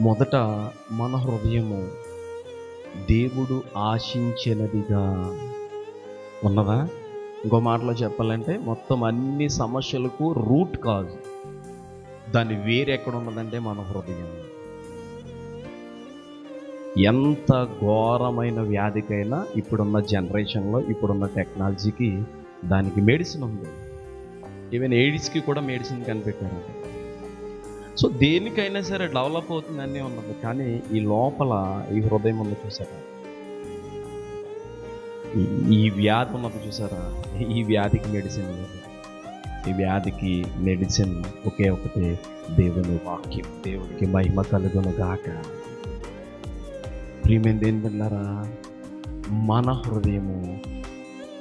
మొదట మన హృదయము దేవుడు ఆశించినదిగా ఉన్నదా? ఇంకో మాటలో చెప్పాలంటే మొత్తం అన్ని సమస్యలకు రూట్ కాజ్, దాని వేరెక్కడ ఉన్నదంటే మన హృదయం. ఎంత ఘోరమైన వ్యాధికైనా ఇప్పుడున్న జనరేషన్లో, ఇప్పుడున్న టెక్నాలజీకి దానికి మెడిసిన్ ఉంది. ఈవెన్ ఎయిడ్స్కి కూడా మెడిసిన్ కనిపెట్టారు. సో దేనికైనా సరే డెవలప్ అవుతుందనే ఉన్నది. కానీ ఈ లోపల ఈ హృదయం ఉంది చూసారా, ఈ వ్యాధి ఉన్నది చూసారా, ఈ వ్యాధికి మెడిసిన్ లేదు. ఈ వ్యాధికి మెడిసిన్ ఒకే ఒకటి, దేవుని వాక్యం. దేవుడికి మహిమ కలుగును గాక. ప్రియమైనది ఏంటన్నారా, మన హృదయము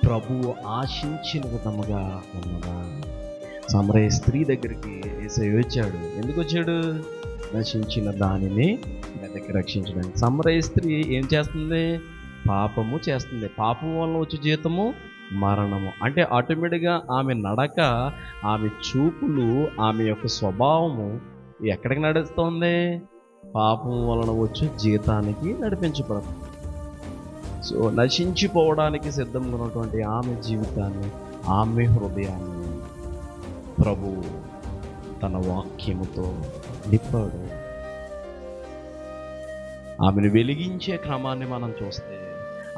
ప్రభువు ఆశించిన విధముగా ఉన్నదా? సమరయ స్త్రీ దగ్గరికి యేసయ్య వచ్చాడు. ఎందుకు వచ్చాడు? నశించిన దానిని వెతకి రక్షించడానికి. సమరయ స్త్రీ ఏం చేస్తుంది? పాపము చేస్తుంది. పాపం వల్ల వచ్చే జీతము మరణము. అంటే ఆటోమేటిక్గా ఆమె నడక, ఆమె చూపులు, ఆమె యొక్క స్వభావము ఎక్కడికి నడుస్తుంది? పాపం వలన వచ్చే జీతానికి నడిపించబడుతుంది. సో నశించిపోవడానికి సిద్ధంగా ఉన్నటువంటి ఆమె జీవితాన్ని, ఆమె హృదయాన్ని ప్రభువు తన వాక్యముతో నింపాడు. ఆమెను వెలిగించే క్రమాన్ని మనం చూస్తే,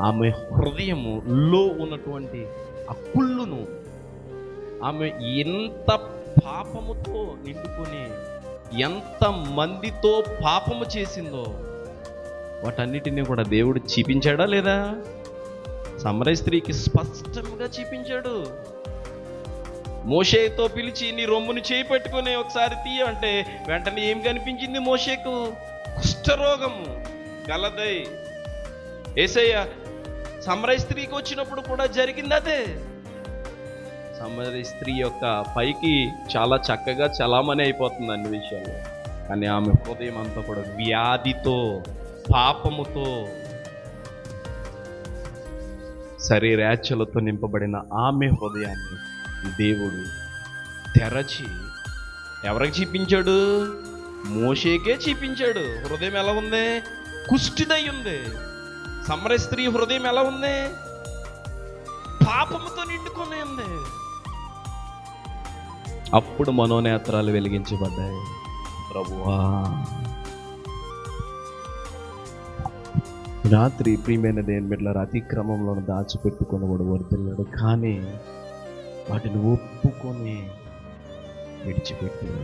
ఆమె హృదయములో ఉన్నటువంటి ఆ కుళ్ళును, ఆమె ఎంత పాపముతో నిండుకొని ఎంత మందితో పాపము చేసిందో వాటన్నిటినీ కూడా దేవుడు చూపించాడా లేదా? సమరయ స్త్రీకి స్పష్టంగా చూపించాడు. మోషేతో పిలిచి నీ రొమ్ముని చేయి పట్టుకొని ఒకసారి తీయ అంటే వెంటనే ఏం కనిపించింది? మోషేకు కుష్ఠరోగము గలదై. యేసయ్య సమరయ స్త్రీకి వచ్చినప్పుడు కూడా జరిగింది అదే. సమరయ స్త్రీ యొక్క పైకి చాలా చక్కగా చలామణి అయిపోతుంది అన్ని విషయాలు, కానీ ఆమె హృదయం అంతా కూడా వ్యాధితో, పాపముతో, శరీరేచ్ఛలతో నింపబడిన ఆమె హృదయాన్ని దేవుడు తెరచి ఎవరికి చూపించాడు? మోషేకే చూపించాడు. హృదయం ఎలా ఉంది? కుష్ఠిదై ఉంది. సమరయ స్త్రీ హృదయం ఎలా ఉంది? పాపముతో నిండుకొని ఉంది. అప్పుడు మనోనేత్రాలు వెలిగించబడ్డాయి. ప్రభువా, రాత్రి ప్రియమైన దేవుని బిడ్డలారా, అతిక్రమంలో దాచిపెట్టుకుని వాడు వర్ధిల్లాడు, కానీ వాటిని ఒప్పుకొని విడిచిపెట్టాడు.